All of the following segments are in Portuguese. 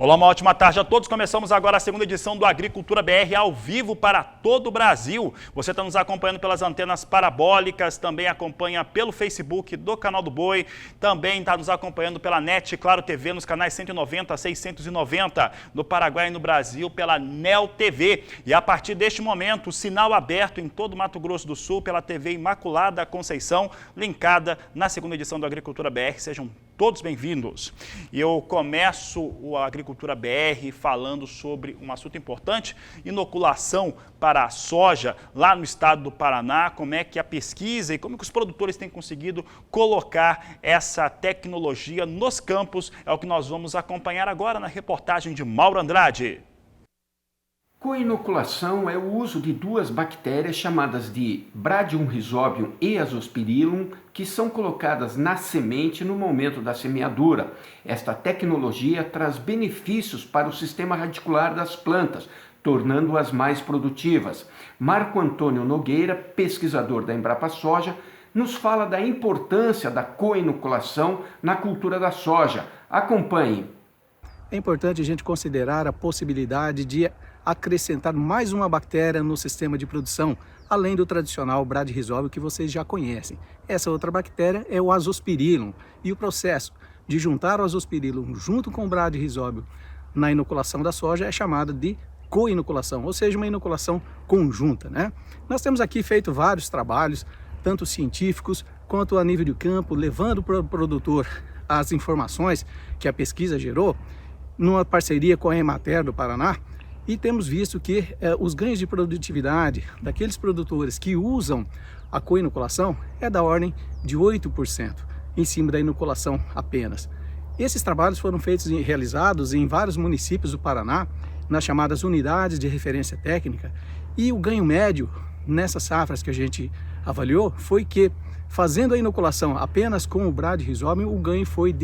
Olá, uma ótima tarde a todos. Começamos agora a segunda edição do Agricultura BR ao vivo para todo o Brasil. Você está nos acompanhando pelas antenas parabólicas, também acompanha pelo Facebook do Canal do Boi, também está nos acompanhando pela NET Claro TV nos canais 190 a 690, no Paraguai e no Brasil pela NEL TV. E a partir deste momento, o sinal aberto em todo o Mato Grosso do Sul pela TV Imaculada Conceição, linkada na segunda edição do Agricultura BR. Sejam todos bem-vindos. E eu começo o Agricultura BR falando sobre um assunto importante, inoculação para a soja lá no estado do Paraná, como é que a pesquisa e como que os produtores têm conseguido colocar essa tecnologia nos campos, é o que nós vamos acompanhar agora na reportagem de Mauro Andrade. Coinoculação é o uso de duas bactérias chamadas de Bradium rhizobium e Azospirillum, que são colocadas na semente no momento da semeadura. Esta tecnologia traz benefícios para o sistema radicular das plantas, tornando-as mais produtivas. Marco Antônio Nogueira, pesquisador da Embrapa Soja, nos fala da importância da coinoculação na cultura da soja. Acompanhe. É importante a gente considerar a possibilidade de acrescentar mais uma bactéria no sistema de produção, além do tradicional Bradium rhizobium que vocês já conhecem. Essa outra bactéria é o Azospirillum, e o processo de juntar o Azospirillum junto com o Bradium rhizobium na inoculação da soja é chamada de coinoculação, ou seja, uma inoculação conjunta, né? Nós temos aqui feito vários trabalhos, tanto científicos quanto a nível de campo, levando para o produtor as informações que a pesquisa gerou, numa parceria com a Emater do Paraná, e temos visto que os ganhos de produtividade daqueles produtores que usam a coinoculação é da ordem de 8% em cima da inoculação apenas. Esses trabalhos foram feitos e realizados em vários municípios do Paraná, nas chamadas unidades de referência técnica, e o ganho médio nessas safras que a gente avaliou foi que, fazendo a inoculação apenas com o Bradium rhizobium, o ganho foi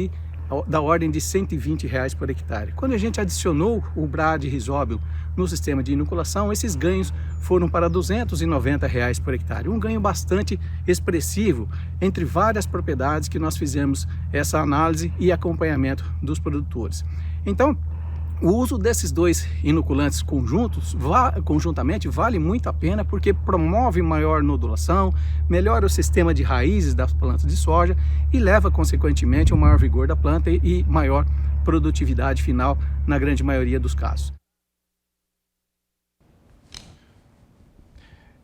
da ordem de R$ 120 por hectare. Quando a gente adicionou o Bradium rhizobium no sistema de inoculação, esses ganhos foram para R$ 290 por hectare. Um ganho bastante expressivo entre várias propriedades que nós fizemos essa análise e acompanhamento dos produtores. Então, o uso desses dois inoculantes conjuntamente vale muito a pena, porque promove maior nodulação, melhora o sistema de raízes das plantas de soja e leva, consequentemente, a um maior vigor da planta e maior produtividade final na grande maioria dos casos.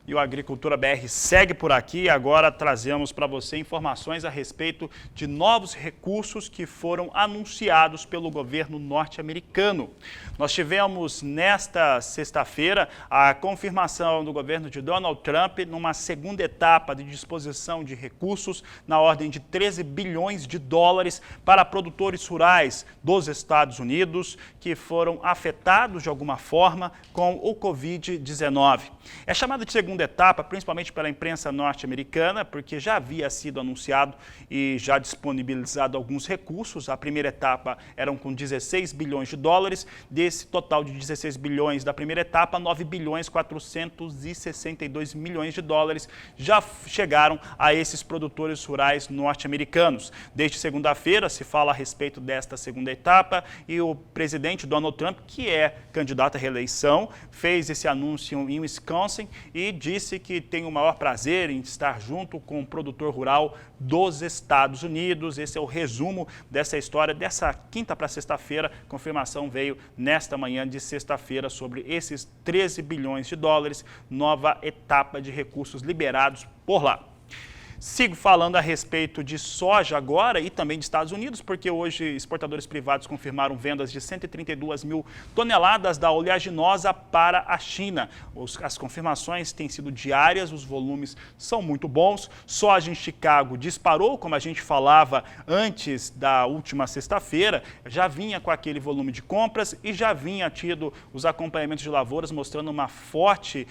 E o Agricultura BR segue por aqui. Agora trazemos para você informações a respeito de novos recursos que foram anunciados pelo governo norte-americano. Nós tivemos nesta sexta-feira a confirmação do governo de Donald Trump numa segunda etapa de disposição de recursos na ordem de 13 bilhões de dólares para produtores rurais dos Estados Unidos que foram afetados de alguma forma com o Covid-19. É chamada de segunda etapa, principalmente pela imprensa norte-americana, porque já havia sido anunciado e já disponibilizado alguns recursos. A primeira etapa eram com 16 bilhões de dólares, desse total de 16 bilhões da primeira etapa, 9 bilhões 462 milhões de dólares já chegaram a esses produtores rurais norte-americanos. Desde segunda-feira se fala a respeito desta segunda etapa e o presidente Donald Trump, que é candidato à reeleição, fez esse anúncio em Wisconsin e disse que tem o maior prazer em estar junto com o produtor rural dos Estados Unidos. Esse é o resumo dessa história, dessa quinta para sexta-feira. Confirmação veio nesta manhã de sexta-feira sobre esses 13 bilhões de dólares, nova etapa de recursos liberados por lá. Sigo falando a respeito de soja agora e também de Estados Unidos, porque hoje exportadores privados confirmaram vendas de 132 mil toneladas da oleaginosa para a China. As confirmações têm sido diárias, os volumes são muito bons. Soja em Chicago disparou, como a gente falava antes da última sexta-feira, já vinha com aquele volume de compras e já vinha tido os acompanhamentos de lavouras mostrando um forte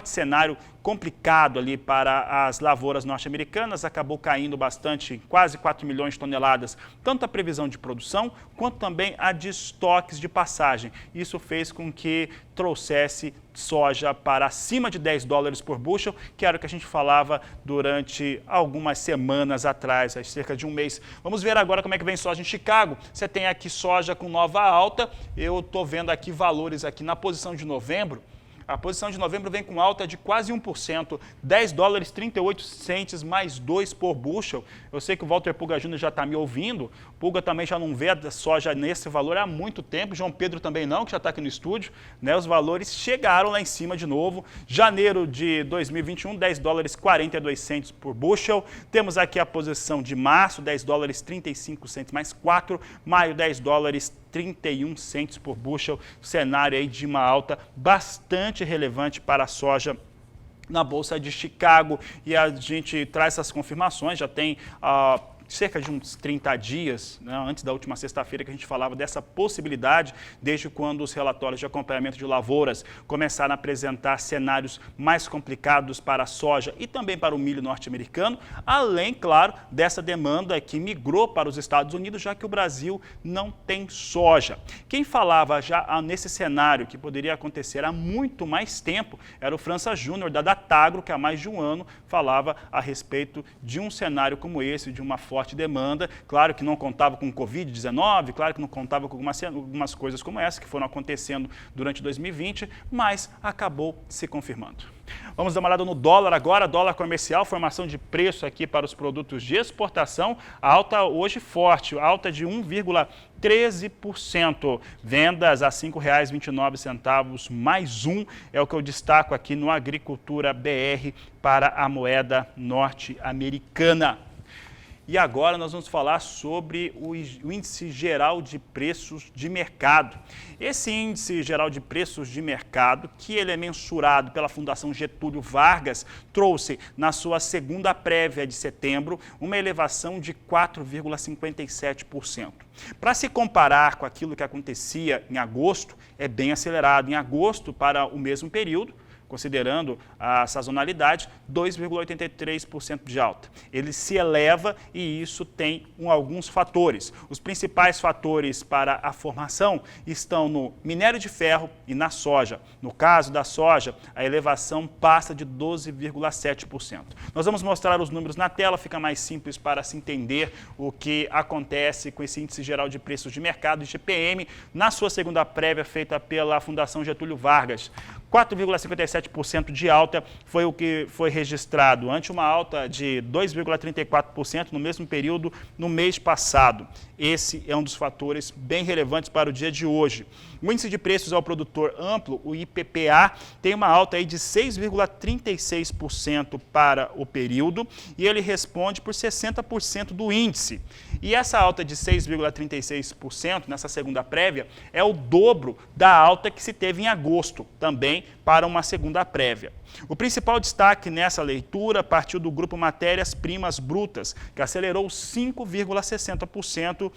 cenário complicado ali para as lavouras norte-americanas. norte-americanas, acabou caindo bastante, quase 4 milhões de toneladas, tanto a previsão de produção, quanto também a de estoques de passagem. Isso fez com que trouxesse soja para acima de 10 dólares por bushel, que era o que a gente falava durante algumas semanas atrás, há cerca de um mês. Vamos ver agora como é que vem soja em Chicago. Você tem aqui soja com nova alta, eu estou vendo aqui valores aqui na posição de novembro. A posição de novembro vem com alta de quase 1%, 10 dólares 38 centes mais 2 por bushel. Eu sei que o Walter Pulga Júnior já está me ouvindo, Pulga também já não vê a soja nesse valor há muito tempo, João Pedro também não, que já está aqui no estúdio, né? Os valores chegaram lá em cima de novo. Janeiro de 2021, 10 dólares 42 centes por bushel. Temos aqui a posição de março, 10 dólares 35 centes mais 4, maio 10 dólares 31 centes por bushel, cenário aí de uma alta bastante relevante para a soja na Bolsa de Chicago. E a gente traz essas confirmações, já tem cerca de uns 30 dias, né, antes da última sexta-feira, que a gente falava dessa possibilidade, desde quando os relatórios de acompanhamento de lavouras começaram a apresentar cenários mais complicados para a soja e também para o milho norte-americano, além, claro, dessa demanda que migrou para os Estados Unidos, já que o Brasil não tem soja. Quem falava já nesse cenário que poderia acontecer há muito mais tempo era o França Júnior, da Datagro, que há mais de um ano falava a respeito de um cenário como esse, de uma forte demanda. Claro que não contava com Covid-19, claro que não contava com algumas coisas como essa que foram acontecendo durante 2020, mas acabou se confirmando. Vamos dar uma olhada no dólar agora, dólar comercial, formação de preço aqui para os produtos de exportação, alta hoje forte, alta de 1,13%, vendas a R$ 5,29 mais um, é o que eu destaco aqui no Agricultura BR para a moeda norte-americana. E agora nós vamos falar sobre o índice geral de preços de mercado. Esse índice geral de preços de mercado, que ele é mensurado pela Fundação Getúlio Vargas, trouxe na sua segunda prévia de setembro uma elevação de 4,57%. Para se comparar com aquilo que acontecia em agosto, é bem acelerado. Em agosto, para o mesmo período, considerando a sazonalidade, 2,83% de alta. Ele se eleva e isso tem alguns fatores. Os principais fatores para a formação estão no minério de ferro e na soja. No caso da soja, a elevação passa de 12,7%. Nós vamos mostrar os números na tela, fica mais simples para se entender o que acontece com esse índice geral de preços de mercado, IGPM, na sua segunda prévia feita pela Fundação Getúlio Vargas. 4,57% de alta foi o que foi registrado, ante uma alta de 2,34% no mesmo período no mês passado. Esse é um dos fatores bem relevantes para o dia de hoje. O índice de preços ao produtor amplo, o IPPA, tem uma alta aí de 6,36% para o período e ele responde por 60% do índice. E essa alta de 6,36% nessa segunda prévia é o dobro da alta que se teve em agosto, também para uma segunda prévia. O principal destaque nessa leitura partiu do grupo Matérias-Primas Brutas, que acelerou 5,60%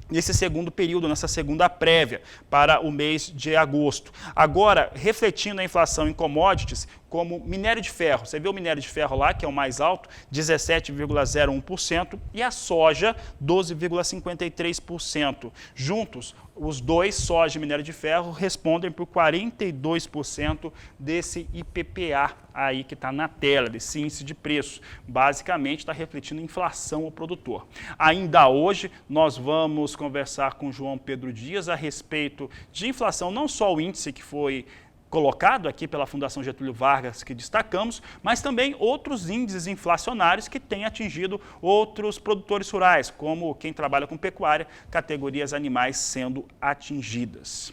nesse segundo período, nessa segunda prévia, para o mês de agosto. Agora, refletindo a inflação em commodities, como minério de ferro, você vê o minério de ferro lá, que é o mais alto, 17,01%, e a soja, 12,53%. Juntos, os dois, soja e minério de ferro, respondem por 42% desse IPPA aí que está na tela, desse índice de preço. Basicamente, está refletindo inflação ao produtor. Ainda hoje, nós vamos conversar com João Pedro Dias a respeito de inflação, não só o índice que foi colocado aqui pela Fundação Getúlio Vargas, que destacamos, mas também outros índices inflacionários que têm atingido outros produtores rurais, como quem trabalha com pecuária, categorias animais sendo atingidas.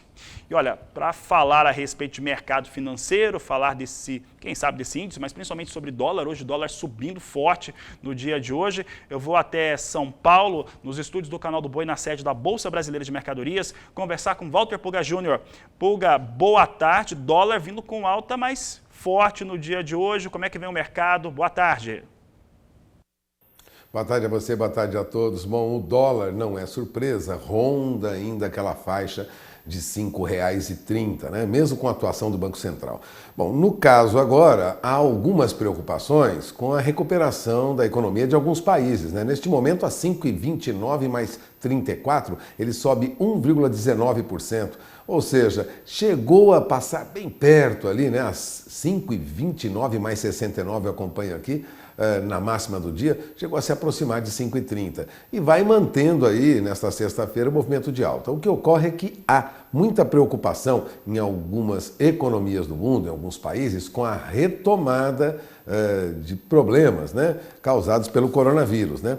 E olha, para falar a respeito de mercado financeiro, falar desse, quem sabe desse índice, mas principalmente sobre dólar, hoje o dólar subindo forte no dia de hoje, eu vou até São Paulo, nos estúdios do Canal do Boi, na sede da Bolsa Brasileira de Mercadorias, conversar com Walter Pulga Júnior. Pulga, boa tarde, dólar vindo com alta mais forte no dia de hoje, como é que vem o mercado? Boa tarde. Boa tarde a você, boa tarde a todos. Bom, o dólar não é surpresa, ronda ainda aquela faixa de R$ 5,30, né? Mesmo com a atuação do Banco Central. Bom, no caso agora, há algumas preocupações com a recuperação da economia de alguns países, né? Neste momento, a 5,29 mais 34, ele sobe 1,19%. Ou seja, chegou a passar bem perto ali, né? As 5,29 mais 69, eu acompanho aqui, na máxima do dia, chegou a se aproximar de 5,30 e vai mantendo aí, nesta sexta-feira, o movimento de alta. O que ocorre é que há muita preocupação em algumas economias do mundo, em alguns países, com a retomada de problemas, né, causados pelo coronavírus, né?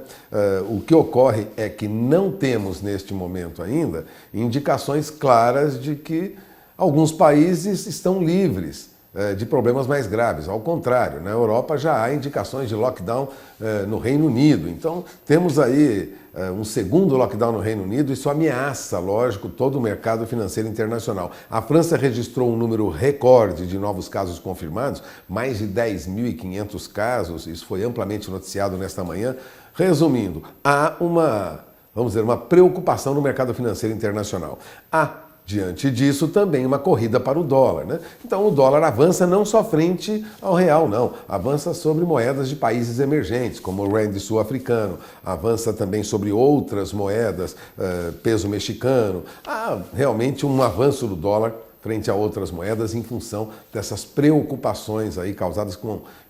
O que ocorre é que não temos, neste momento ainda, indicações claras de que alguns países estão livres de problemas mais graves. Ao contrário, na Europa já há indicações de lockdown no Reino Unido. Então, temos aí um segundo lockdown no Reino Unido. Isso ameaça, lógico, todo o mercado financeiro internacional. A França registrou um número recorde de novos casos confirmados, mais de 10.500 casos. Isso foi amplamente noticiado nesta manhã. Resumindo, há uma preocupação no mercado financeiro internacional. Diante disso, também uma corrida para o dólar, né? Então, o dólar avança não só frente ao real, não. Avança sobre moedas de países emergentes, como o rand sul-africano. Avança também sobre outras moedas, peso mexicano. Há realmente um avanço do dólar frente a outras moedas em função dessas preocupações aí causadas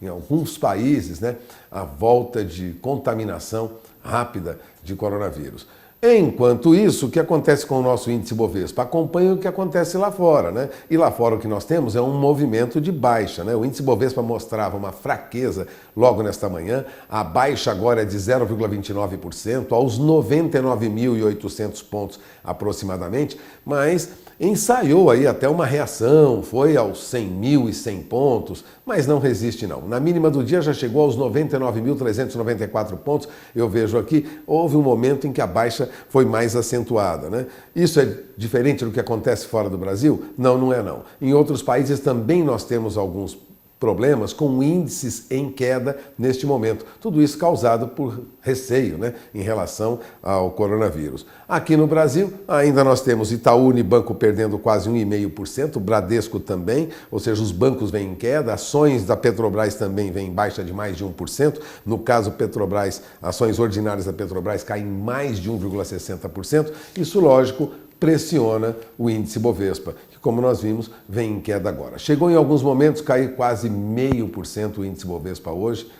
em alguns países, né? A volta de contaminação rápida de coronavírus. Enquanto isso, o que acontece com o nosso índice Bovespa? Acompanha o que acontece lá fora, né? E lá fora o que nós temos é um movimento de baixa, né? O índice Bovespa mostrava uma fraqueza logo nesta manhã, a baixa agora é de 0,29%, aos 99.800 pontos aproximadamente, mas ensaiou aí até uma reação, foi aos 100.100 pontos, mas não resiste não. Na mínima do dia já chegou aos 99.394 pontos, eu vejo aqui, houve um momento em que a baixa foi mais acentuada, né? Isso é diferente do que acontece fora do Brasil? Não, não é não. Em outros países também nós temos alguns problemas com índices em queda neste momento. Tudo isso causado por receio, né, em relação ao coronavírus. Aqui no Brasil, ainda nós temos Itaú Unibanco perdendo quase 1,5%, Bradesco também, ou seja, os bancos vêm em queda, ações da Petrobras também vêm em baixa de mais de 1%. No caso Petrobras, ações ordinárias da Petrobras caem mais de 1,60%. Isso, lógico, pressiona o índice Bovespa, que, como nós vimos, vem em queda agora. Chegou em alguns momentos a cair quase 0,5% o índice Bovespa hoje,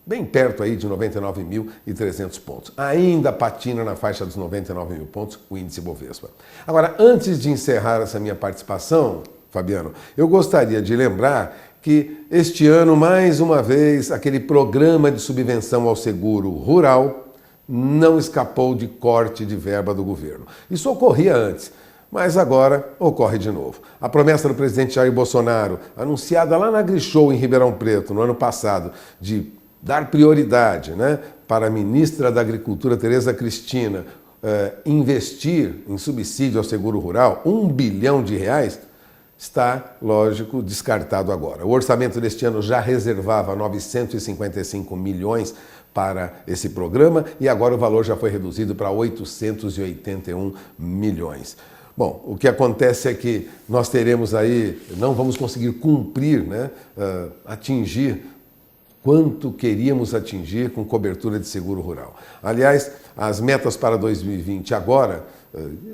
bem perto aí de 99.300 pontos. Ainda patina na faixa dos 99 mil pontos o índice Bovespa. Agora, antes de encerrar essa minha participação, Fabiano, eu gostaria de lembrar que este ano, mais uma vez, aquele programa de subvenção ao seguro rural não escapou de corte de verba do governo. Isso ocorria antes, mas agora ocorre de novo. A promessa do presidente Jair Bolsonaro, anunciada lá na Grishow, em Ribeirão Preto, no ano passado, de dar prioridade, né, para a ministra da Agricultura, Tereza Cristina, investir em subsídio ao seguro rural, R$1 bilhão, está, lógico, descartado agora. O orçamento deste ano já reservava 955 milhões para esse programa e agora o valor já foi reduzido para 881 milhões. Bom, o que acontece é que nós teremos aí, não vamos conseguir cumprir, né, atingir quanto queríamos atingir com cobertura de seguro rural. Aliás, as metas para 2020 agora,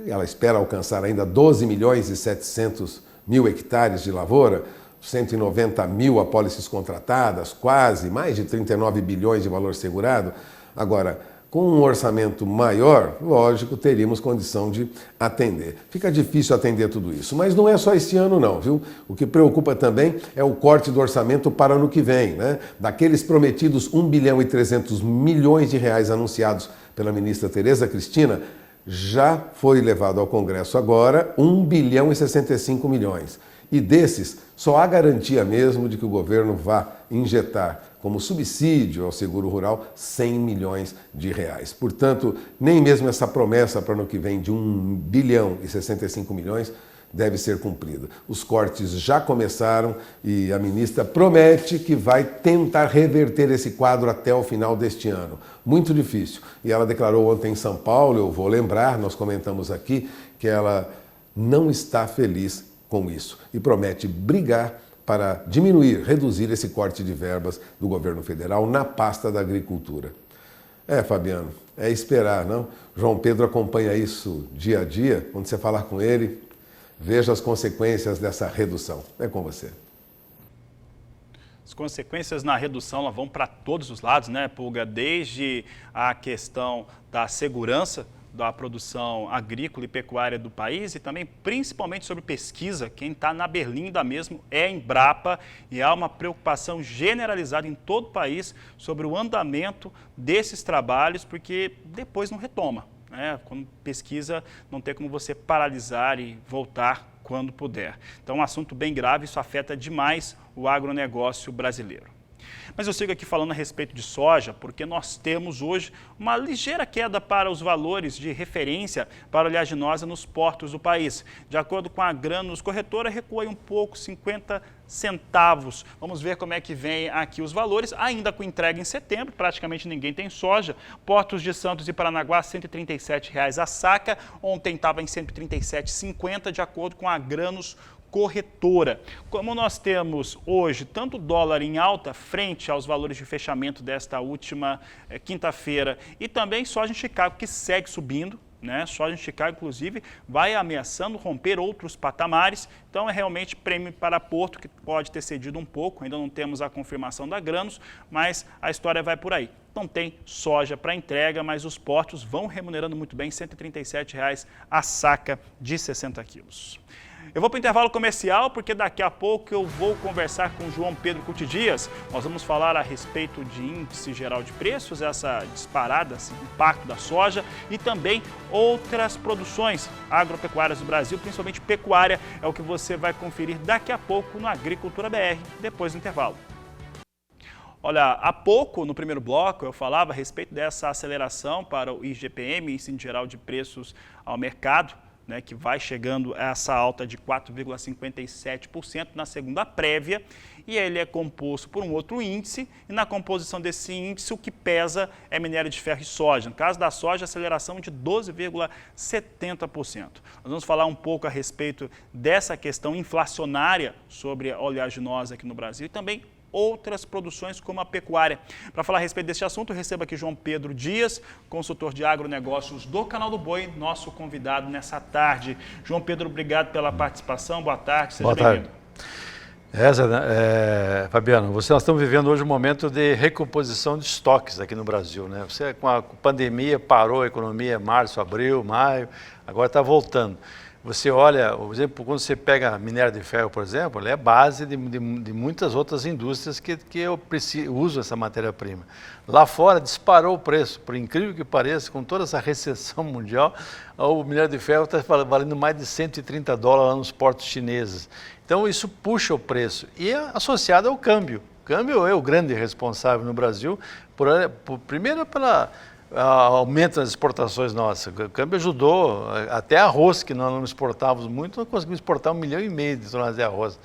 ela espera alcançar ainda 12.700.000 hectares de lavoura, 190 mil apólices contratadas, quase mais de 39 bilhões de valor segurado. Agora, com um orçamento maior, lógico, teríamos condição de atender. Fica difícil atender tudo isso, mas não é só este ano não, viu? O que preocupa também é o corte do orçamento para o ano que vem, né? Daqueles prometidos 1 bilhão e 300 milhões de reais anunciados pela ministra Tereza Cristina, já foi levado ao Congresso agora 1 bilhão e 65 milhões. E desses, só há garantia mesmo de que o governo vá injetar como subsídio ao seguro rural 100 milhões de reais. Portanto, nem mesmo essa promessa para o ano que vem de 1 bilhão e 65 milhões deve ser cumprida. Os cortes já começaram e a ministra promete que vai tentar reverter esse quadro até o final deste ano. Muito difícil. E ela declarou ontem em São Paulo, eu vou lembrar, nós comentamos aqui, que ela não está feliz com isso e promete brigar para diminuir, reduzir esse corte de verbas do governo federal na pasta da agricultura. Fabiano, é esperar, não? João Pedro acompanha isso dia a dia. Quando você falar com ele, veja as consequências dessa redução. É com você. As consequências na redução elas vão para todos os lados, né, Pulga? Desde a questão da segurança da produção agrícola e pecuária do país e também principalmente sobre pesquisa. Quem está na berlinda mesmo é a Embrapa e há uma preocupação generalizada em todo o país sobre o andamento desses trabalhos, porque depois não retoma, né? Quando pesquisa não tem como você paralisar e voltar quando puder. Então é um assunto bem grave, isso afeta demais o agronegócio brasileiro. Mas eu sigo aqui falando a respeito de soja, porque nós temos hoje uma ligeira queda para os valores de referência para a oleaginosa nos portos do país. De acordo com a Grãos Corretora, recua um pouco, 50 centavos. Vamos ver como é que vem aqui os valores, ainda com entrega em setembro, praticamente ninguém tem soja. Portos de Santos e Paranaguá, R$ 137,00 a saca, ontem estava em R$ 137,50, de acordo com a Grãos Corretora. Como nós temos hoje tanto dólar em alta frente aos valores de fechamento desta última quinta-feira e também soja em Chicago que segue subindo, né? Soja em Chicago, inclusive, vai ameaçando romper outros patamares. Então, é realmente prêmio para Porto, que pode ter cedido um pouco. Ainda não temos a confirmação da Grãos, mas a história vai por aí. Não tem soja para entrega, mas os portos vão remunerando muito bem, R$ 137,00 a saca de 60 quilos. Eu vou para o intervalo comercial, porque daqui a pouco eu vou conversar com o João Pedro Couto Dias. Nós vamos falar a respeito de índice geral de preços, essa disparada, esse impacto da soja e também outras produções agropecuárias do Brasil, principalmente pecuária, é o que você vai conferir daqui a pouco no Agricultura BR, depois do intervalo. Olha, há pouco, no primeiro bloco, eu falava a respeito dessa aceleração para o IGPM, Índice Geral de Preços ao Mercado, né, que vai chegando a essa alta de 4,57% na segunda prévia, e ele é composto por um outro índice, e na composição desse índice o que pesa é minério de ferro e soja. No caso da soja, aceleração de 12,70%. Nós vamos falar um pouco a respeito dessa questão inflacionária sobre a oleaginosa aqui no Brasil e também outras produções como a pecuária. Para falar a respeito deste assunto, eu recebo aqui João Pedro Dias, consultor de agronegócios do Canal do Boi, nosso convidado nessa tarde. João Pedro, obrigado pela participação, boa tarde, seja bem-vindo. Fabiano, nós estamos vivendo hoje um momento de recomposição de estoques aqui no Brasil, né? Você, com a pandemia, parou a economia março, abril, maio, agora está voltando. Você olha, por exemplo, quando você pega minério de ferro, por exemplo, ele é base de muitas outras indústrias que usam essa matéria-prima. Lá fora disparou o preço, por incrível que pareça, com toda essa recessão mundial, o minério de ferro está valendo mais de $130 lá nos portos chineses. Então isso puxa o preço e é associado ao câmbio. O câmbio é o grande responsável no Brasil, primeiro pela aumento das exportações nossas. O câmbio ajudou, até arroz, que nós não exportávamos muito, nós conseguimos exportar 1,5 milhão de toneladas de arroz,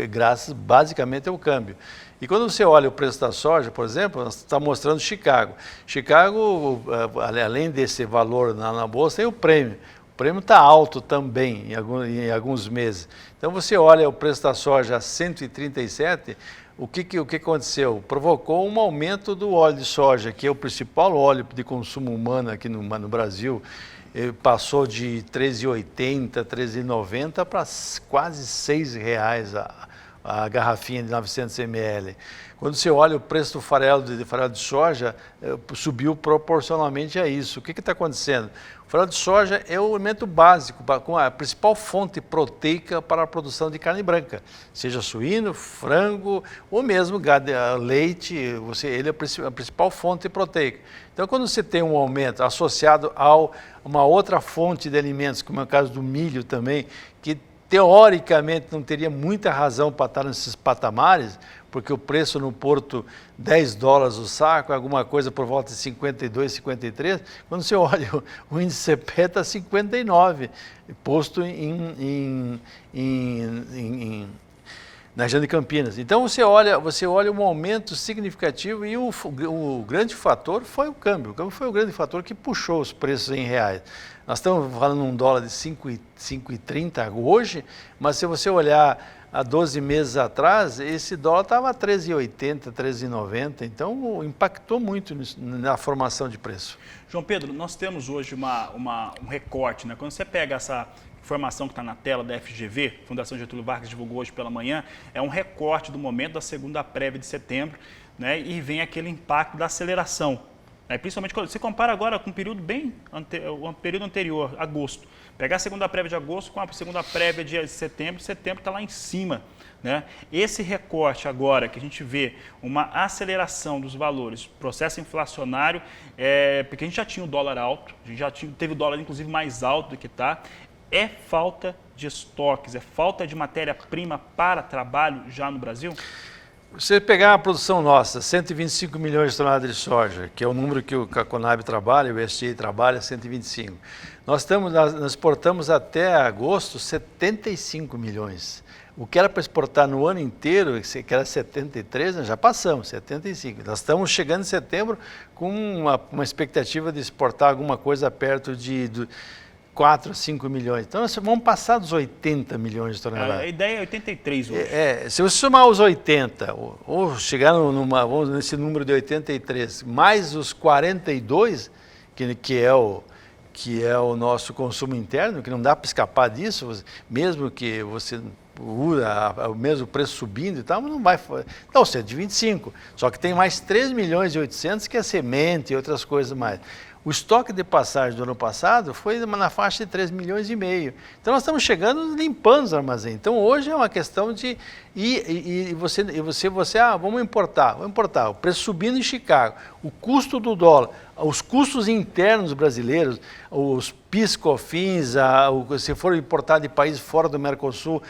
graças basicamente ao câmbio. E quando você olha o preço da soja, por exemplo, nós está mostrando Chicago. Chicago, além desse valor na bolsa, tem o prêmio. O prêmio está alto também em alguns meses. Então você olha o preço da soja a 137, o que aconteceu? Provocou um aumento do óleo de soja, que é o principal óleo de consumo humano aqui no Brasil. Passou de R$ 13,80, R$ 13,90 para quase R$ 6,00 a garrafinha de 900 ml. Quando você olha o preço do farelo de soja, subiu proporcionalmente a isso. O que está acontecendo? O farelo de soja é o alimento básico, com a principal fonte proteica para a produção de carne branca, seja suíno, frango ou mesmo leite, ele é a principal fonte proteica. Então, quando você tem um aumento associado a uma outra fonte de alimentos, como é o caso do milho também, que teoricamente não teria muita razão para estar nesses patamares, porque o preço no porto, $10 o saco, alguma coisa por volta de 52, 53, quando você olha o índice CPE está 59, posto na região de Campinas. Então você olha um aumento significativo e o grande fator foi o câmbio. O câmbio foi o grande fator que puxou os preços em reais. Nós estamos falando um dólar de 5,30 hoje, mas se você olhar há 12 meses atrás, esse dólar estava a 13,80, 13,90, então impactou muito na formação de preço. João Pedro, nós temos hoje um recorte, né? Quando você pega essa informação que está na tela da FGV, Fundação Getúlio Vargas divulgou hoje pela manhã, é um recorte do momento da segunda prévia de setembro, né? E vem aquele impacto da aceleração. Principalmente quando você compara agora com o período o período anterior, agosto. Pegar a segunda prévia de agosto com a segunda prévia de setembro está lá em cima, né? Esse recorte agora que a gente vê uma aceleração dos valores, processo inflacionário, porque a gente já tinha o dólar alto, a gente já teve o dólar inclusive mais alto do que está, é falta de estoques, é falta de matéria-prima para trabalho já no Brasil? Você pegar a produção nossa, 125 milhões de toneladas de soja, que é o número que a Conab trabalha, o USDA trabalha, 125. Nós exportamos até agosto 75 milhões. O que era para exportar no ano inteiro, que era 73, nós já passamos, 75. Nós estamos chegando em setembro com uma expectativa de exportar alguma coisa perto de 4 a 5 milhões. Então, nós vamos passar dos 80 milhões de toneladas. A ideia é 83 hoje. Se você somar os 80, ou chegar nesse número de 83, mais os 42, que é o nosso consumo interno, que não dá para escapar disso, mesmo que você o mesmo preço subindo e tal, mas não vai... Não, 125, só que tem mais 3 milhões e 800 que é semente e outras coisas mais. O estoque de passagem do ano passado foi na faixa de 3 milhões e meio. Então, nós estamos chegando limpando os armazéns. Então, hoje é uma questão de... vamos importar. O preço subindo em Chicago, o custo do dólar, os custos internos brasileiros, os PIS, COFINS, se for importar de países fora do Mercosul,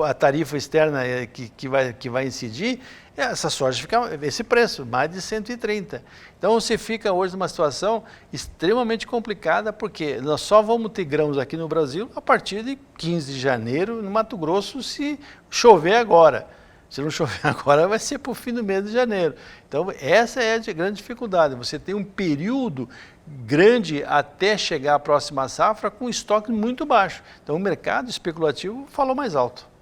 a tarifa externa que vai incidir, essa soja fica esse preço, mais de 130. Então você fica hoje numa situação extremamente complicada, porque nós só vamos ter grãos aqui no Brasil a partir de 15 de janeiro, no Mato Grosso, se chover agora. Se não chover agora, vai ser para o fim do mês de janeiro. Então essa é a grande dificuldade, você tem um período grande até chegar à próxima safra com estoque muito baixo. Então o mercado especulativo falou mais alto.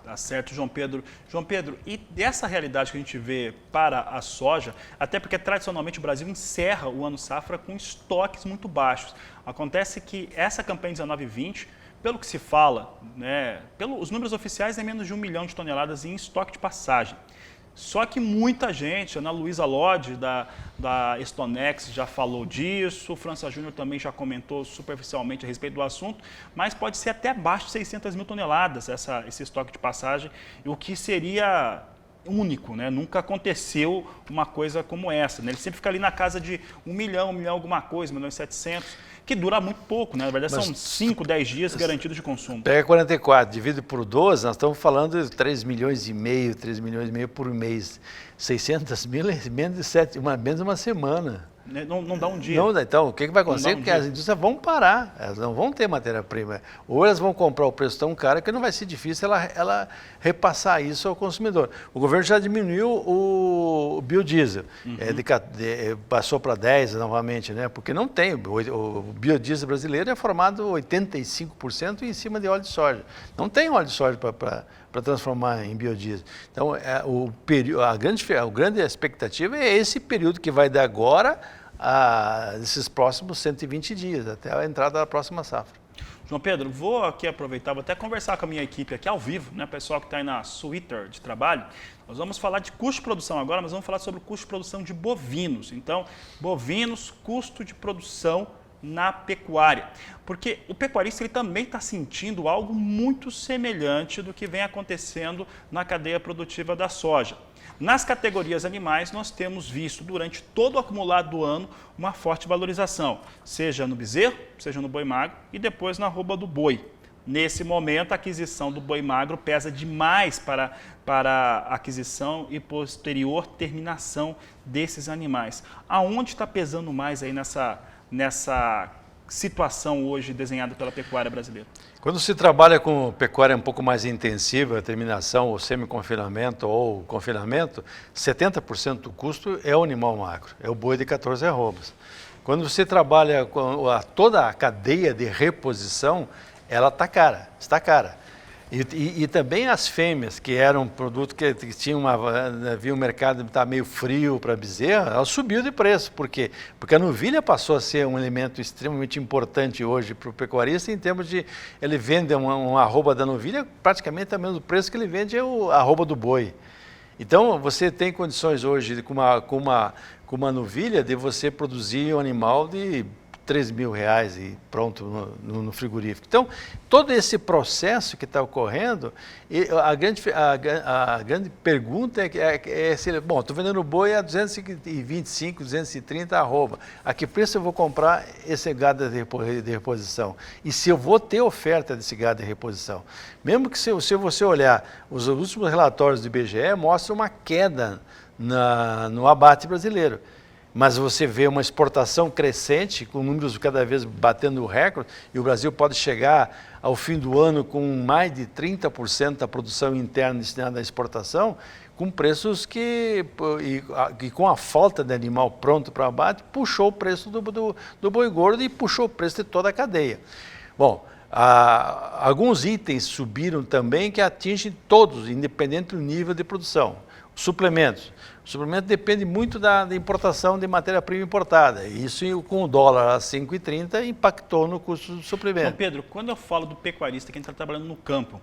Tá certo, João Pedro. João Pedro, e dessa realidade que a gente vê para a soja, até porque tradicionalmente o Brasil encerra o ano safra com estoques muito baixos. Acontece que essa campanha 19-20, pelo que se fala, né, pelos números oficiais, é menos de 1 milhão de toneladas em estoque de passagem. Só que muita gente, a Ana Luísa Lodge, da Stonex, já falou disso, o França Júnior também já comentou superficialmente a respeito do assunto, mas pode ser até abaixo de 600 mil toneladas esse estoque de passagem, o que seria único, né? Nunca aconteceu uma coisa como essa, né? Ele sempre fica ali na casa de 1 milhão alguma coisa, 1 milhão e 700, que dura muito pouco, né? Na verdade são 5, 10 dias garantidos de consumo. Pega 44, divide por 12, nós estamos falando de 3 milhões e meio por mês. 600 mil é menos de uma semana. Não dá um dia. Não, então, o que vai acontecer? Porque as indústrias vão parar, elas não vão ter matéria-prima. Ou elas vão comprar o preço tão caro que não vai ser difícil ela repassar isso ao consumidor. O governo já diminuiu o biodiesel, passou para 10 novamente, né? Porque não tem, o biodiesel brasileiro é formado 85% em cima de óleo de soja. Não tem óleo de soja para transformar em biodiesel. Então, a grande expectativa é esse período que vai de agora a esses próximos 120 dias, até a entrada da próxima safra. João Pedro, vou aqui aproveitar, vou até conversar com a minha equipe aqui ao vivo, né, pessoal que está aí na Twitter de trabalho. Nós vamos falar de custo de produção agora, mas vamos falar sobre o custo de produção de bovinos. Então, bovinos, custo de produção na pecuária, porque o pecuarista ele também está sentindo algo muito semelhante do que vem acontecendo na cadeia produtiva da soja. Nas categorias animais, nós temos visto durante todo o acumulado do ano uma forte valorização, seja no bezerro, seja no boi magro e depois na arroba do boi. Nesse momento, a aquisição do boi magro pesa demais para a aquisição e posterior terminação desses animais. Aonde está pesando mais aí nessa situação hoje desenhada pela pecuária brasileira? Quando se trabalha com pecuária um pouco mais intensiva, terminação ou semi-confinamento ou confinamento, 70% do custo é o animal magro, é o boi de 14 arrobas. Quando você trabalha com toda a cadeia de reposição, ela está cara. E também as fêmeas, que eram um produto que tinha havia um mercado que estava meio frio para bezerra, ela subiu de preço. Por quê? Porque a novilha passou a ser um elemento extremamente importante hoje para o pecuarista, em termos de ele vende uma arroba da novilha praticamente ao mesmo preço que ele vende a arroba do boi. Então, você tem condições hoje, com uma novilha, de você produzir um animal de R$3.000 e pronto no frigorífico. Então, todo esse processo que está ocorrendo, a grande pergunta é se, bom, estou vendendo boi a 225, 230 arroba. A que preço eu vou comprar esse gado de reposição? E se eu vou ter oferta desse gado de reposição? Mesmo que se você olhar, os últimos relatórios do IBGE mostram uma queda no abate brasileiro. Mas você vê uma exportação crescente, com números cada vez batendo o recorde, e o Brasil pode chegar ao fim do ano com mais de 30% da produção interna destinada à exportação, com preços que com a falta de animal pronto para abate, puxou o preço do boi gordo e puxou o preço de toda a cadeia. Bom, alguns itens subiram também que atingem todos, independente do nível de produção. Suplementos. O suplemento depende muito da importação de matéria-prima importada. Isso, com o dólar a 5,30, impactou no custo do suplemento. Então, Pedro, quando eu falo do pecuarista, quem está trabalhando no campo,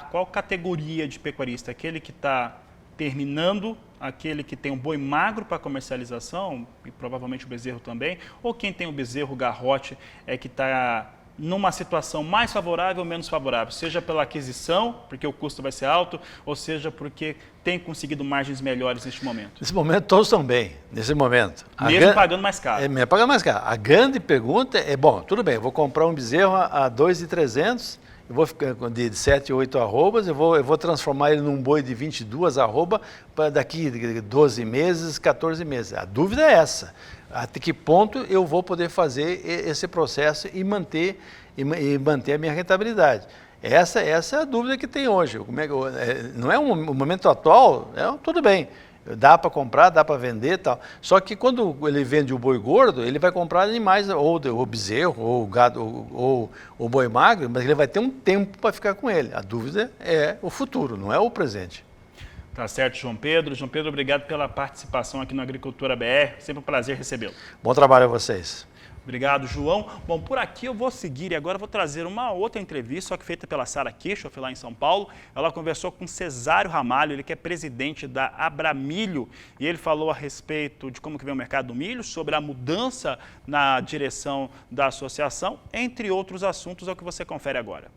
qual categoria de pecuarista? Aquele que está terminando, aquele que tem um boi magro para comercialização, e provavelmente o bezerro também, ou quem tem o bezerro garrote que está numa situação mais favorável ou menos favorável, seja pela aquisição, porque o custo vai ser alto, ou seja porque tem conseguido margens melhores neste momento? Nesse momento todos estão bem, nesse momento. Mesmo pagando mais caro. Mesmo pagando mais caro. A grande pergunta é, bom, tudo bem, eu vou comprar um bezerro a 2.300, eu vou ficar de 7, 8 arrobas, eu vou transformar ele num boi de 22 arrobas para daqui 12 meses, 14 meses. A dúvida é essa. Até que ponto eu vou poder fazer esse processo e manter a minha rentabilidade? Essa é a dúvida que tem hoje. Não é o momento atual, tudo bem. Dá para comprar, dá para vender e tal. Só que quando ele vende o boi gordo, ele vai comprar animais, ou o bezerro, ou o gado, ou o boi magro, mas ele vai ter um tempo para ficar com ele. A dúvida é o futuro, não é o presente. Tá certo, João Pedro. João Pedro, obrigado pela participação aqui no Agricultura BR. Sempre um prazer recebê-lo. Bom trabalho a vocês. Obrigado, João. Bom, por aqui eu vou seguir e agora vou trazer uma outra entrevista, só que feita pela Sara Kirchhoff, lá em São Paulo. Ela conversou com Cesário Ramalho, ele que é presidente da Abramilho, e ele falou a respeito de como que vem o mercado do milho, sobre a mudança na direção da associação, entre outros assuntos, é o que você confere agora.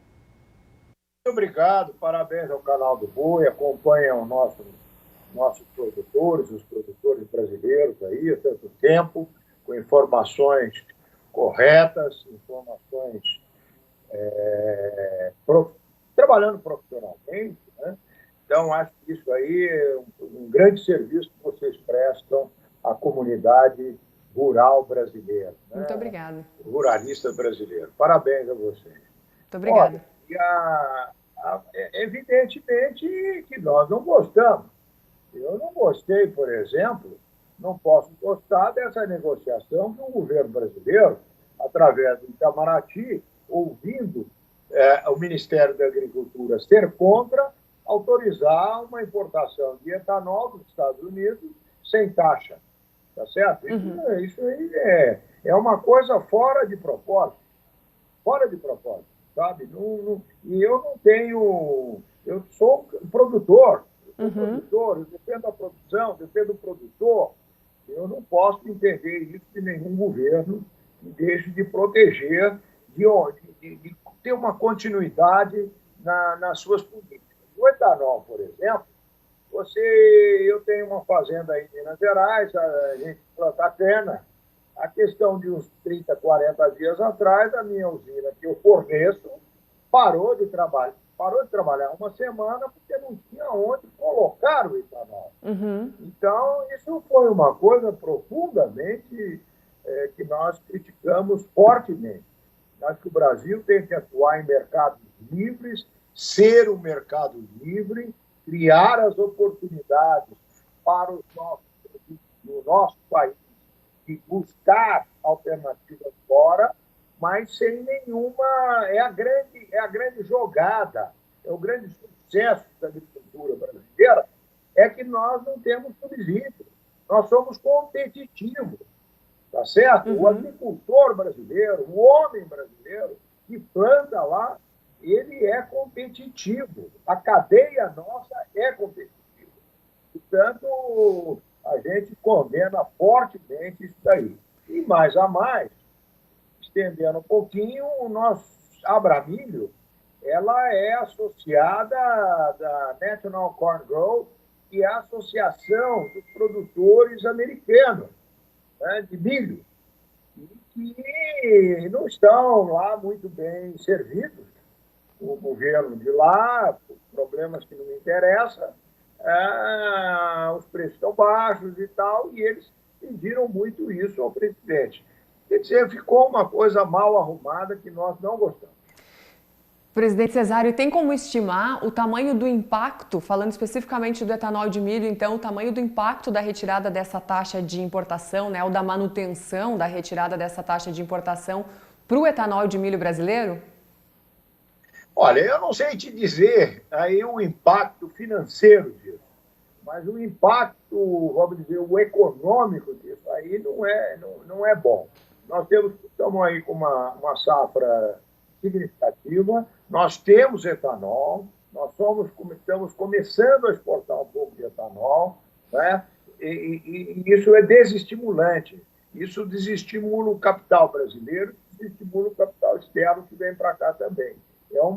Muito obrigado, parabéns ao canal do Boi, acompanham nossos produtores, os produtores brasileiros aí há tanto tempo, com informações corretas, informações trabalhando profissionalmente, né? Então, acho que isso aí é um grande serviço que vocês prestam à comunidade rural brasileira. Né? Muito obrigada. Ruralista brasileiro. Parabéns a vocês. Muito obrigada. Evidentemente que nós não gostamos. Eu não gostei, por exemplo, não posso gostar dessa negociação que o governo brasileiro, através do Itamaraty, ouvindo o Ministério da Agricultura ser contra, autorizar uma importação de etanol dos Estados Unidos sem taxa. Tá certo? Isso aí é uma coisa fora de propósito. Fora de propósito, sabe? E eu não tenho... Eu sou produtor. Eu defendo a produção, defendo o produtor. Eu não posso entender isso de nenhum governo que deixe de proteger, de ter uma continuidade nas suas políticas. O etanol, por exemplo, eu tenho uma fazenda aí em Minas Gerais, a gente planta cana. A questão de uns 30, 40 dias atrás, a minha usina que eu forneço parou de trabalhar uma semana porque não tinha onde colocar o etanol. Então, isso foi uma coisa profundamente que nós criticamos fortemente. Acho que o Brasil tem que atuar em mercados livres, ser um mercado livre, criar as oportunidades para os nossos produtos no nosso país e buscar alternativas fora, mas sem nenhuma... É a grande jogada, é o grande sucesso da agricultura brasileira, é que nós não temos subsídio, nós somos competitivos, tá certo? O agricultor brasileiro, o homem brasileiro que planta lá, ele é competitivo, a cadeia nossa é competitiva. Portanto, a gente condena fortemente isso daí. E mais a mais, estendendo um pouquinho, o nosso Abramilho, ela é associada da National Corn Growth, que é a associação dos produtores americanos, né, de milho, e que não estão lá muito bem servidos. O governo de lá, por problemas que não me interessam, os preços estão baixos e tal, e eles pediram muito isso ao presidente. Quer dizer, ficou uma coisa mal arrumada que nós não gostamos. Presidente Cesário, tem como estimar o tamanho do impacto, falando especificamente do etanol de milho, então, o tamanho do impacto da retirada dessa taxa de importação, né, ou da manutenção da retirada dessa taxa de importação para o etanol de milho brasileiro? Olha, eu não sei te dizer aí o impacto financeiro disso, mas o impacto, vamos dizer, o econômico disso aí não é bom. Nós estamos aí com uma safra significativa, nós temos etanol, estamos começando a exportar um pouco de etanol, né? E isso é desestimulante. Isso desestimula o capital brasileiro, desestimula o capital externo que vem para cá também. É um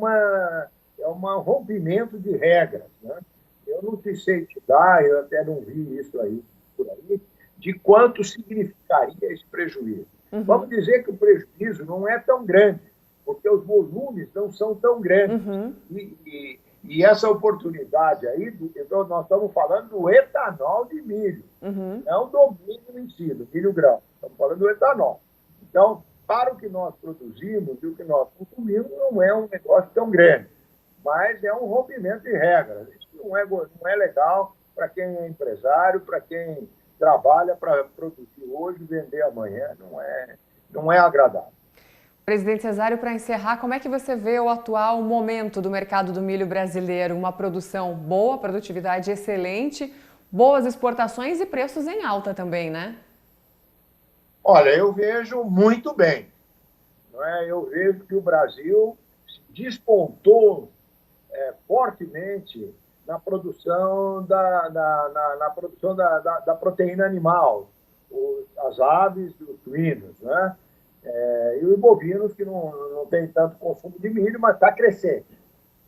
rompimento de regras, né? Eu não sei te dar, eu até não vi isso aí por aí, de quanto significaria esse prejuízo. Vamos dizer que o prejuízo não é tão grande, porque os volumes não são tão grandes. E essa oportunidade aí, então nós estamos falando do etanol de milho, não do milho em si, do milho grão. Estamos falando do etanol. Então, para o que nós produzimos e o que nós consumimos, não é um negócio tão grande, mas é um rompimento de regras. Isso não é legal para quem é empresário, para quem trabalha para produzir hoje e vender amanhã, não é agradável. Presidente Cesário, para encerrar, como é que você vê o atual momento do mercado do milho brasileiro? Uma produção boa, produtividade excelente, boas exportações e preços em alta também, né? Olha, eu vejo muito bem. Não é? Eu vejo que o Brasil despontou fortemente na produção da proteína animal, as aves e os suínos, né? E os bovinos, que não tem tanto consumo de milho, mas está crescente.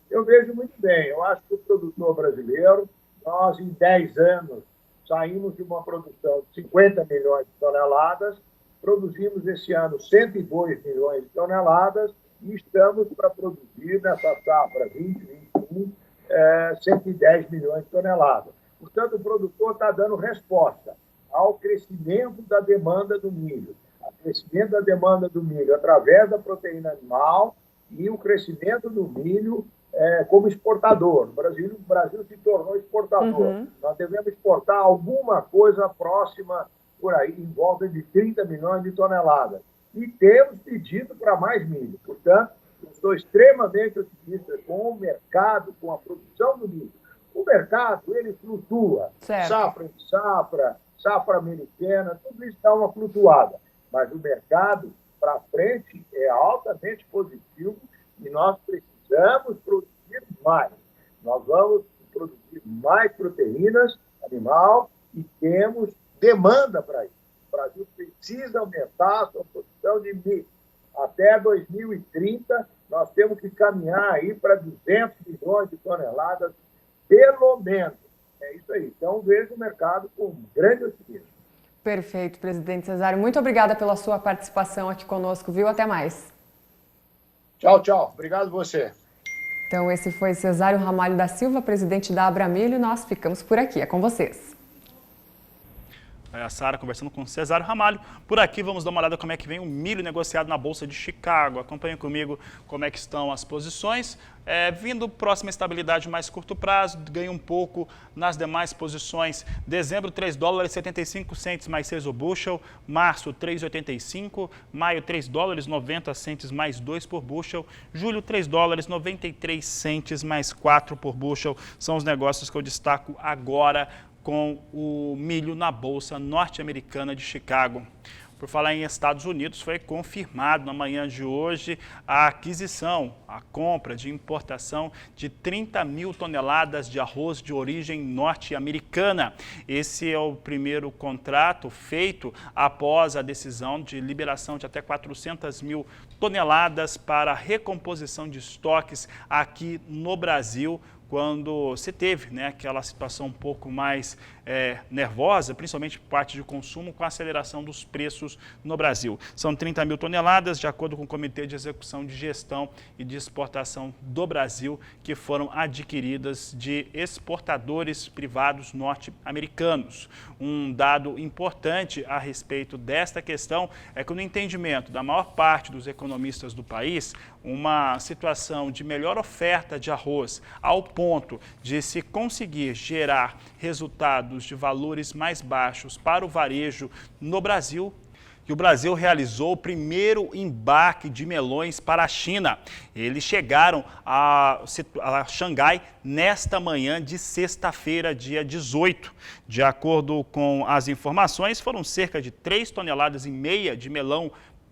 Eu vejo muito bem. Eu acho que o produtor brasileiro, nós em 10 anos saímos de uma produção de 50 milhões de toneladas, produzimos esse ano 102 milhões de toneladas e estamos para produzir nessa safra 2021 110 milhões de toneladas. Portanto, o produtor está dando resposta ao crescimento da demanda do milho. O crescimento da demanda do milho através da proteína animal e o crescimento do milho como exportador. O Brasil se tornou exportador. Nós devemos exportar alguma coisa próxima por aí, em volta de 30 milhões de toneladas. E temos pedido para mais milho. Portanto, eu estou extremamente otimista com o mercado, com a produção do milho. O mercado, ele flutua. Certo. Safra em safra, safra americana, tudo isso dá uma flutuada. Mas o mercado, para frente, é altamente positivo e nós precisamos produzir mais. Nós vamos produzir mais proteínas animal e temos demanda para isso. O Brasil precisa aumentar a sua produção de milho. Até 2030, nós temos que caminhar aí para 200 milhões de toneladas, pelo menos. É isso aí. Então, vejo o mercado com grande otimismo. Perfeito, presidente Cesário. Muito obrigada pela sua participação aqui conosco, viu? Até mais. Tchau, tchau. Obrigado você. Então, esse foi Cesário Ramalho da Silva, presidente da Abramilho. Nós ficamos por aqui. É com vocês. A Sara conversando com o Cesário Ramalho. Por aqui vamos dar uma olhada como é que vem o milho negociado na Bolsa de Chicago. Acompanhe comigo como é que estão as posições. Vindo próxima estabilidade mais curto prazo, ganha um pouco nas demais posições. Dezembro, 3 dólares 75 centes mais 6 o bushel. Março, 3,85. Maio, 3 dólares 90 centes mais 2 por bushel. Julho, 3 dólares 93 centes mais 4 por bushel. São os negócios que eu destaco agora com o milho na Bolsa Norte-Americana de Chicago. Por falar em Estados Unidos, foi confirmado na manhã de hoje a aquisição, a compra de importação de 30 mil toneladas de arroz de origem norte-americana. Esse é o primeiro contrato feito após a decisão de liberação de até 400 mil toneladas para recomposição de estoques aqui no Brasil, quando se teve aquela situação um pouco mais nervosa, principalmente por parte de consumo, com a aceleração dos preços no Brasil. São 30 mil toneladas, de acordo com o Comitê de Execução de Gestão e de Exportação do Brasil, que foram adquiridas de exportadores privados norte-americanos. Um dado importante a respeito desta questão é que, no entendimento da maior parte dos economistas do país, uma situação de melhor oferta de arroz ao ponto de se conseguir gerar resultados de valores mais baixos para o varejo no Brasil, que o Brasil realizou o primeiro embarque de melões para a China. Eles chegaram a Xangai nesta manhã de sexta-feira, dia 18. De acordo com as informações, foram cerca de 3,5 toneladas de melão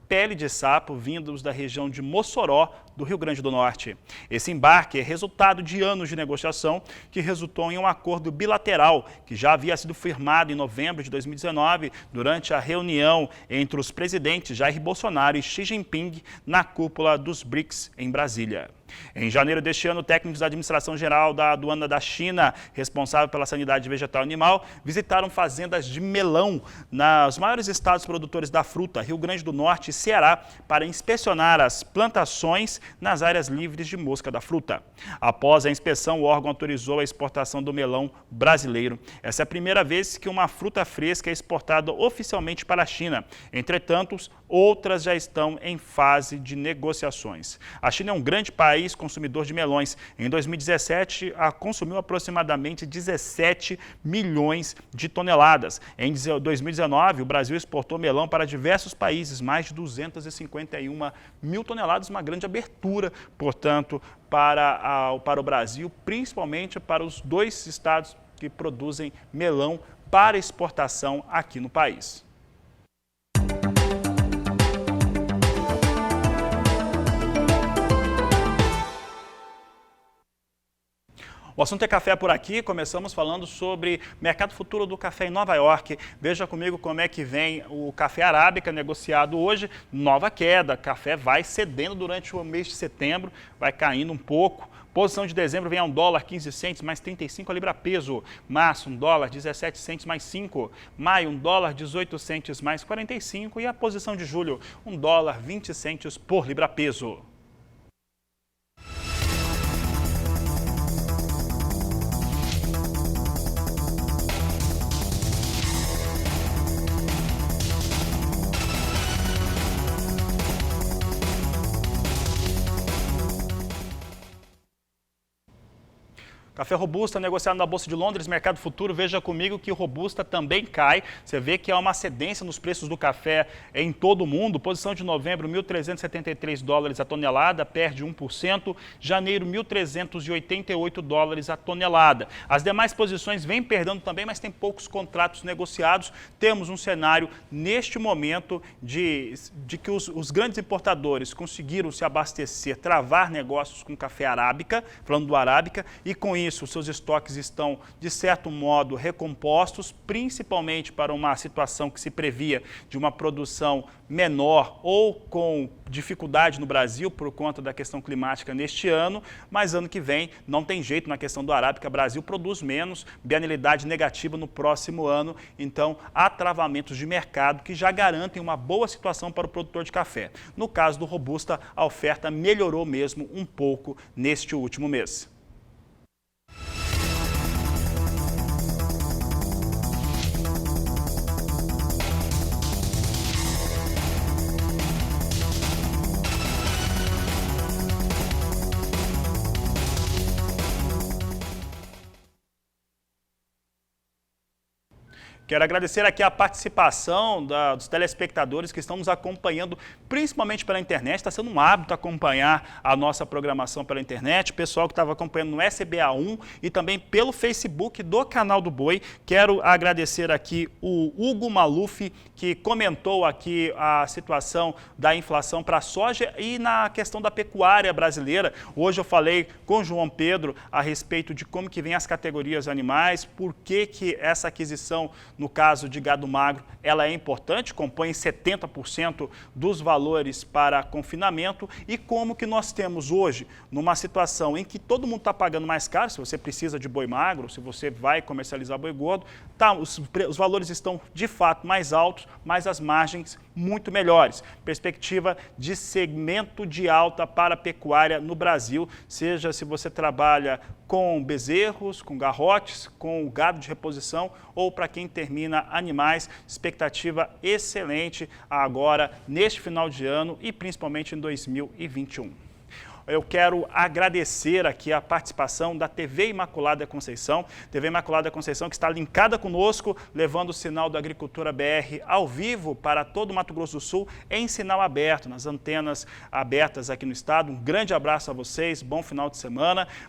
pele de sapo vindos da região de Mossoró, do Rio Grande do Norte. Esse embarque é resultado de anos de negociação que resultou em um acordo bilateral que já havia sido firmado em novembro de 2019 durante a reunião entre os presidentes Jair Bolsonaro e Xi Jinping na cúpula dos BRICS em Brasília. Em janeiro deste ano, técnicos da Administração Geral da Aduana da China, responsável pela sanidade vegetal e animal, visitaram fazendas de melão nos maiores estados produtores da fruta, Rio Grande do Norte e Ceará, para inspecionar as plantações nas áreas livres de mosca da fruta. Após a inspeção, o órgão autorizou a exportação do melão brasileiro. Essa é a primeira vez que uma fruta fresca é exportada oficialmente para a China. Entretanto, outras já estão em fase de negociações. A China é um grande país consumidor de melões. Em 2017, consumiu aproximadamente 17 milhões de toneladas. Em 2019, o Brasil exportou melão para diversos países, mais de 251 mil toneladas, uma grande abertura, portanto, para o Brasil, principalmente para os 2 estados que produzem melão para exportação aqui no país. O assunto é café por aqui. Começamos falando sobre mercado futuro do café em Nova York. Veja comigo como é que vem o café arábica negociado hoje. Nova queda. Café vai cedendo durante o mês de setembro, vai caindo um pouco. Posição de dezembro vem a $1,15 mais 35 a libra peso. Março, $1,17 mais 5. Maio, $1,18 mais 45. E a posição de julho, $1,20 por libra peso. Café Robusta negociado na Bolsa de Londres, mercado futuro, veja comigo que o Robusta também cai. Você vê que há uma cedência nos preços do café em todo o mundo. Posição de novembro, $1.373 a tonelada, perde 1%. Janeiro, $1.388 a tonelada. As demais posições vêm perdendo também, mas tem poucos contratos negociados. Temos um cenário, neste momento, de que os grandes importadores conseguiram se abastecer, travar negócios com café arábica, falando do arábica, e com isso os seus estoques estão, de certo modo, recompostos, principalmente para uma situação que se previa de uma produção menor ou com dificuldade no Brasil por conta da questão climática neste ano, mas ano que vem não tem jeito na questão do arábica. Brasil produz menos, bienalidade negativa no próximo ano, então há travamentos de mercado que já garantem uma boa situação para o produtor de café. No caso do Robusta, a oferta melhorou mesmo um pouco neste último mês. Quero agradecer aqui a participação dos telespectadores que estão nos acompanhando, principalmente pela internet. Está sendo um hábito acompanhar a nossa programação pela internet. O pessoal que estava acompanhando no SBA1 e também pelo Facebook do Canal do Boi. Quero agradecer aqui o Hugo Maluf, que comentou aqui a situação da inflação para a soja e na questão da pecuária brasileira. Hoje eu falei com o João Pedro a respeito de como que vem as categorias animais, por que essa aquisição, no caso de gado magro, ela é importante, compõe 70% dos valores para confinamento, e como que nós temos hoje, numa situação em que todo mundo está pagando mais caro, se você precisa de boi magro, se você vai comercializar boi gordo, os valores estão de fato mais altos, mas as margens muito melhores. Perspectiva de segmento de alta para a pecuária no Brasil, seja se você trabalha com bezerros, com garrotes, com gado de reposição ou para quem termina animais, expectativa excelente agora neste final de ano e principalmente em 2021. Eu quero agradecer aqui a participação da TV Imaculada Conceição. TV Imaculada Conceição que está linkada conosco, levando o sinal da Agricultura BR ao vivo para todo o Mato Grosso do Sul em sinal aberto, nas antenas abertas aqui no estado. Um grande abraço a vocês, bom final de semana.